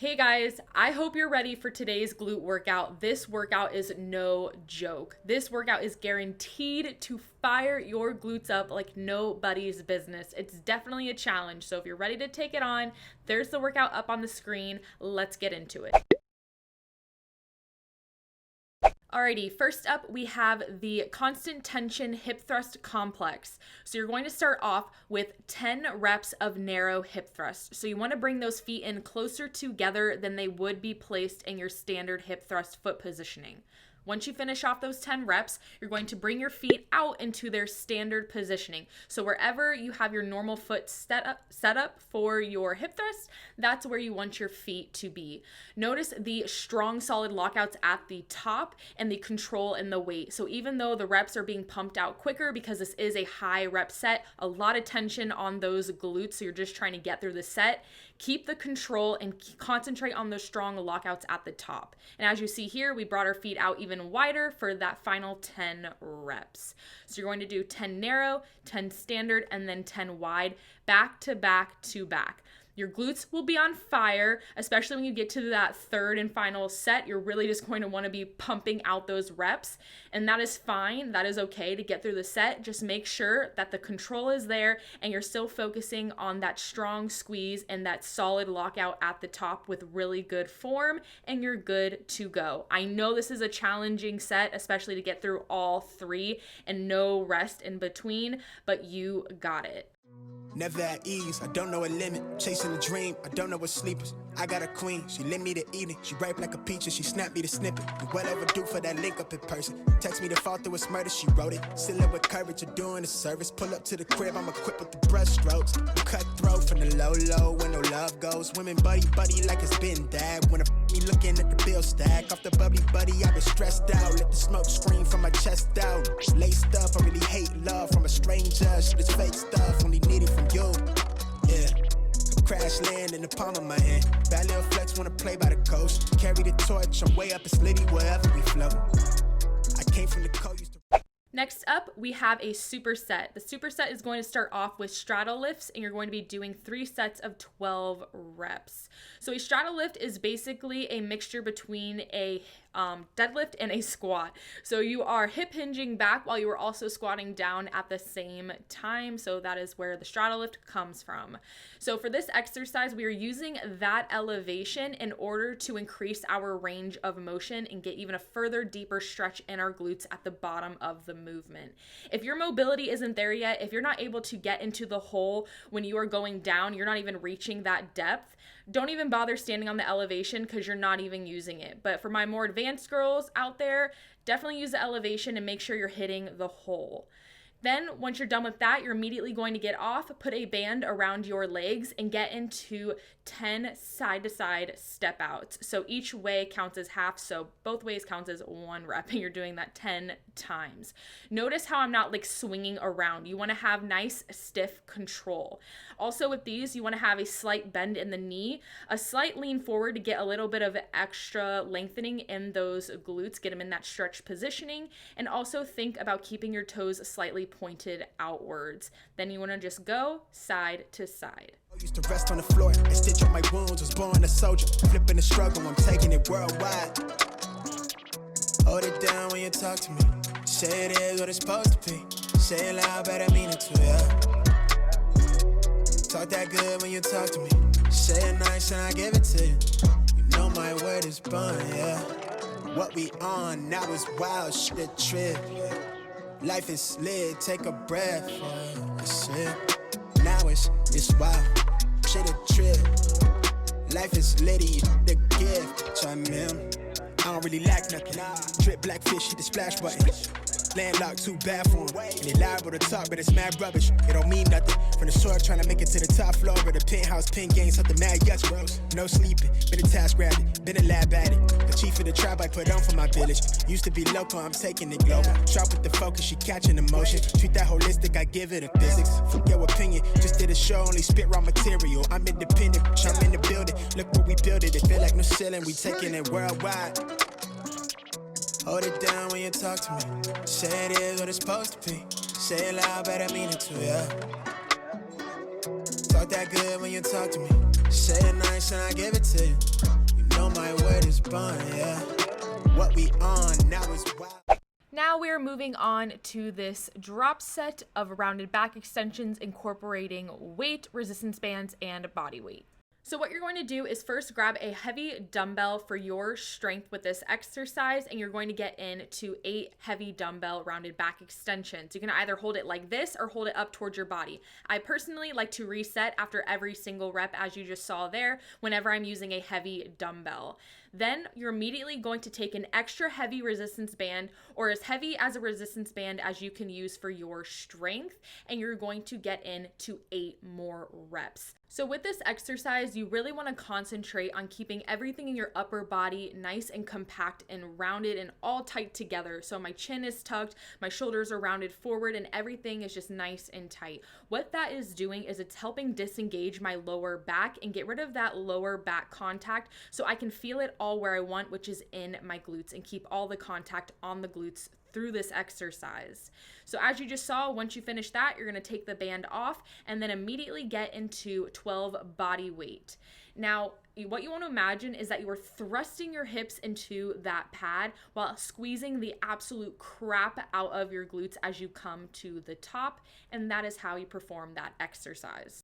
Hey guys, I hope you're ready for today's glute workout. This workout is no joke. This workout is guaranteed to fire your glutes up like nobody's business. It's definitely a challenge. So if you're ready to take it on, there's the workout up on the screen. Let's get into it. Alrighty, first up we have the constant tension hip thrust complex. So you're going to start off with 10 reps of narrow hip thrust. So you want to bring those feet in closer together than they would be placed in your standard hip thrust foot positioning. Once you finish off those 10 reps, you're going to bring your feet out into their standard positioning. So wherever you have your normal foot set up for your hip thrust, that's where you want your feet to be. Notice the strong, solid lockouts at the top and the control in the weight. So even though the reps are being pumped out quicker because this is a high rep set, a lot of tension on those glutes, so you're just trying to get through the set, keep the control and concentrate on those strong lockouts at the top. And as you see here, we brought our feet out even wider for that final 10 reps. So you're going to do 10 narrow, 10 standard, and then 10 wide, back to back to back. Your glutes will be on fire, especially when you get to that third and final set. You're really just going to want to be pumping out those reps, and that is fine. That is okay to get through the set. Just make sure that the control is there and you're still focusing on that strong squeeze and that solid lockout at the top with really good form, and you're good to go. I know this is a challenging set, especially to get through all three and no rest in between, but you got it. Never at ease, I don't know a limit. Chasing a dream, I don't know what sleepers. I got a queen, she lit me to eat it. She ripe like a peach and she snapped me to snippet. We well overdue for that link up in person. Text me to fall through a murder, she wrote it. Still with courage, you're doing a service. Pull up to the crib, I'm equipped with the brush strokes. Cutthroat from the low, where no love goes. Women buddy like it's been that. When me looking at the bill stack. Off the bubbly buddy, I've been stressed out. Let the smoke scream from my chest out. Laced up, I really hate love from a stranger. Shit is fake stuff, only need it from you. Yeah, crash land in the palm of my hand. Bad little flex wanna play by the coast. Carry the torch, I'm way up, it's litty wherever we float. I came from the coast. Next up, we have a superset. The superset is going to start off with straddle lifts, and you're going to be doing 3 sets of 12 reps. So a straddle lift is basically a mixture between a deadlift and a squat. So you are hip hinging back while you are also squatting down at the same time. So that is where the straddle lift comes from. So for this exercise, we are using that elevation in order to increase our range of motion and get even a further deeper stretch in our glutes at the bottom of the movement. If your mobility isn't there yet, if you're not able to get into the hole when you are going down, you're not even reaching that depth, don't even bother standing on the elevation because you're not even using it. But for my more advanced girls out there, definitely use the elevation and make sure you're hitting the hole. Then once you're done with that, you're immediately going to get off, put a band around your legs, and get into 10 side-to-side step outs. So each way counts as half, so both ways counts as 1 rep, and you're doing that 10 times. Notice how I'm not like swinging around. You want to have nice, stiff control. Also with these, you want to have a slight bend in the knee, a slight lean forward to get a little bit of extra lengthening in those glutes, get them in that stretch positioning, and also think about keeping your toes slightly pointed outwards. Then you want to just go side to side. I used to rest on the floor and stitch up my wounds. Was born a soldier, flipping the struggle, I'm taking it worldwide. Hold it down when you talk to me. Say it is what it's supposed to be. Say it loud, but I mean it too, yeah. Talk that good when you talk to me. Say it nice and I give it to you. You know my word is bond, yeah. What we on now is wild shit trip. Life is lit, take a breath, that's it. Now it's wild, shit a trip. Life is litty, the gift, chime in. I don't really lack nothing. Drip black fish, hit the splash button. Landlocked, too bad for him. And they liable to talk, but it's mad rubbish. It don't mean nothing. From the sword, trying to make it to the top floor of the penthouse, pin game, something mad yucks, bros. No sleeping, been a task rabbit, been a lab at it. The chief of the tribe I put on for my village. Used to be local, I'm taking it global. Sharp with the focus, she catching emotion. Treat that holistic, I give it a physics. Fuck your opinion, just did a show, only spit raw material. I'm independent, I'm in the building. Look what we built it feel like no ceiling, we taking it worldwide. Hold it down when you talk to me. Say it is what it's supposed to be. Say it loud, but I mean it too, yeah. Talk that good when you talk to me. Say it nice and I give it to you. You know my word is bond, yeah. What we on now is wild. Now we are moving on to this drop set of rounded back extensions incorporating weight, resistance bands, and body weight. So what you're going to do is first grab a heavy dumbbell for your strength with this exercise, and you're going to get into 8 heavy dumbbell rounded back extensions. You can either hold it like this or hold it up towards your body. I personally like to reset after every single rep, as you just saw there, whenever I'm using a heavy dumbbell. Then you're immediately going to take an extra heavy resistance band, or as heavy as a resistance band as you can use for your strength, and you're going to get into 8 more reps. So with this exercise, you really want to concentrate on keeping everything in your upper body nice and compact and rounded and all tight together. So my chin is tucked, my shoulders are rounded forward, and everything is just nice and tight. What that is doing is it's helping disengage my lower back and get rid of that lower back contact so I can feel it all where I want, which is in my glutes, and keep all the contact on the glutes through this exercise. So as you just saw, once you finish that, you're going to take the band off and then immediately get into 12 body weight. Now, what you want to imagine is that you are thrusting your hips into that pad while squeezing the absolute crap out of your glutes as you come to the top, and that is how you perform that exercise.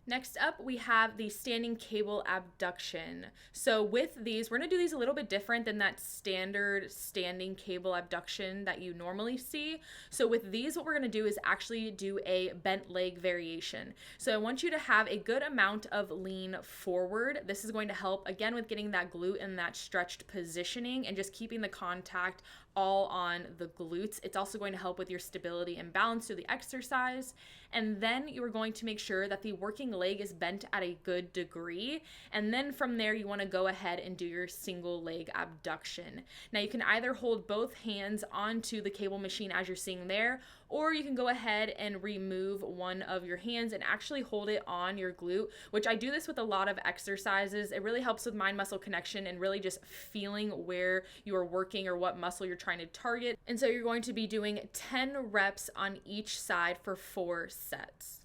Next up, we have the standing cable abduction. So with these, we're gonna do these a little bit different than that standard standing cable abduction that you normally see. So with these, what we're gonna do is actually do a bent leg variation. So I want you to have a good amount of lean forward. This is going to help, again, with getting that glute in that stretched positioning and just keeping the contact all on the glutes. It's also going to help with your stability and balance through the exercise. And then you are going to make sure that the working leg is bent at a good degree. And then from there, you want to go ahead and do your single leg abduction. Now you can either hold both hands onto the cable machine as you're seeing there, or you can go ahead and remove one of your hands and actually hold it on your glute, which I do this with a lot of exercises. It really helps with mind-muscle connection and really just feeling where you are working or what muscle you're trying to target. And so you're going to be doing 10 reps on each side for 4 sets.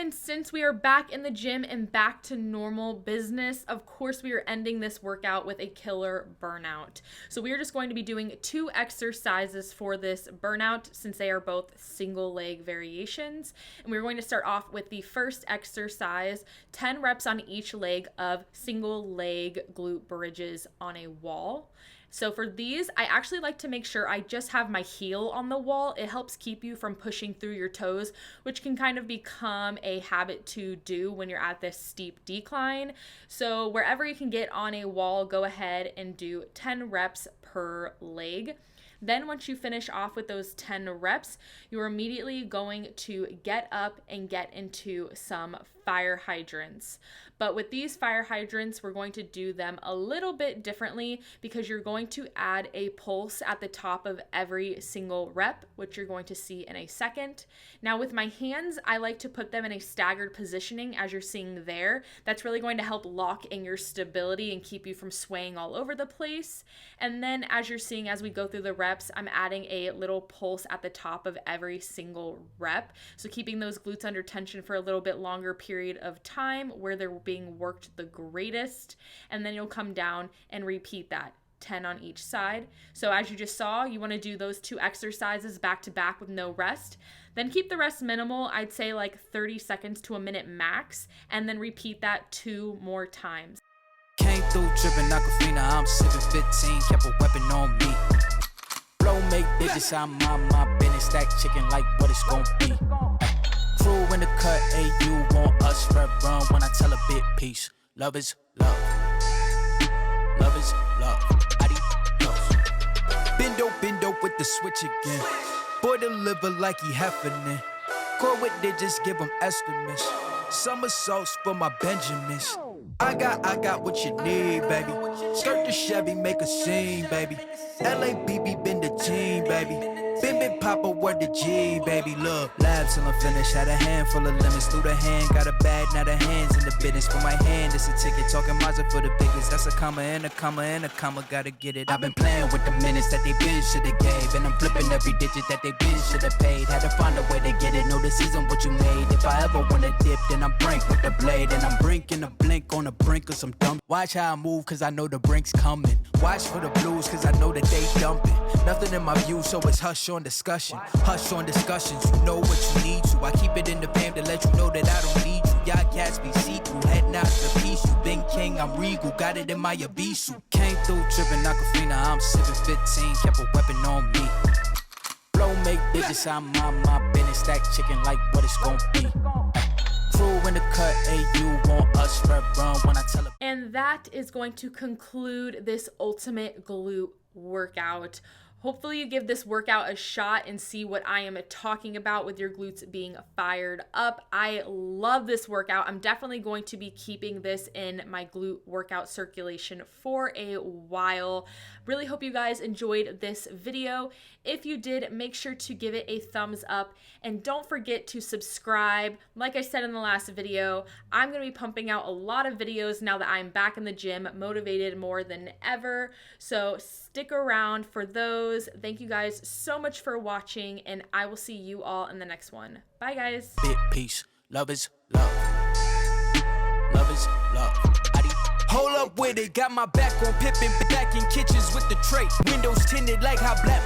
And since we are back in the gym and back to normal business, of course we are ending this workout with a killer burnout. So we are just going to be doing 2 exercises for this burnout since they are both single leg variations. And we're going to start off with the first exercise, 10 reps on each leg of single leg glute bridges on a wall. So for these, I actually like to make sure I just have my heel on the wall. It helps keep you from pushing through your toes, which can kind of become a habit to do when you're at this steep decline. So wherever you can get on a wall, go ahead and do 10 reps per leg. Then once you finish off with those 10 reps, you're immediately going to get up and get into some fire hydrants. But with these fire hydrants, we're going to do them a little bit differently because you're going to add a pulse at the top of every single rep, which you're going to see in a second. Now with my hands, I like to put them in a staggered positioning as you're seeing there. That's really going to help lock in your stability and keep you from swaying all over the place. And then as you're seeing as we go through the reps, I'm adding a little pulse at the top of every single rep. So keeping those glutes under tension for a little bit longer period of time where they're being worked the greatest. And then you'll come down and repeat that. 10 on each side. So as you just saw, you want to do those 2 exercises back to back with no rest. Then keep the rest minimal, I'd say like 30 seconds to a minute max, and then repeat that 2 more times. Came through dripping Aquafina, I'm 715, kept a weapon on me. Blow make digits, I'm on my business, stack chicken like what it's gon' be. Crew in the cut, you want us red run when I tell a bit peace. Love is love. Love is love. Bendo with the switch again. Boy deliver like he heffing. Core with digits, give him estimates. Somersaults for my Benjamins. I got what you need, baby. Skirt the Chevy, make a scene, baby. LABB been the team, baby. Been Papa, word the G, baby. Look, labs till I'm finished. Had a handful of lemons through the hand. Got a bag, now the hands in the business. For my hand, it's a ticket. Talking Mazda for the biggest. That's a comma and a comma and a comma. Gotta get it. I've been playing with the minutes that they been shoulda gave. And I'm flipping every digit that they been shoulda paid. Had to find a way to get it. No, this isn't what you made. If I ever wanna dip, then I'm brink with the blade. And I'm brinking a blink on the brink of some dumb. Watch how I move, cause I know the brink's coming. Watch for the blues, cause I know that they dumping. Nothing in my view, so it's hush on discussion. Hush on discussions, you know what you need to. I keep it in the fam to let you know that I don't need you. Y'all cats be see-through, heading out to peace. You been king, I'm regal, got it in my abisu. Came through dripping Aquafina, I'm 715, kept a weapon on me. Blow make digits, I'm on my business, stack chicken like what it's gon' be. Crew in the cut, you want us red run when I tell her. And that is going to conclude this ultimate glute workout. Hopefully you give this workout a shot and see what I am talking about with your glutes being fired up. I love this workout. I'm definitely going to be keeping this in my glute workout circulation for a while. Really hope you guys enjoyed this video. If you did, make sure to give it a thumbs up and don't forget to subscribe. Like I said in the last video, I'm going to be pumping out a lot of videos now that I'm back in the gym, motivated more than ever. So stick around for those. Thank you guys so much for watching, and I will see you all in the next one. Bye, guys. Bit peace. Love is love. Love is love. Hold up with it. Got my back on Pippin, back in kitchens with the tray. Windows tinted like how black my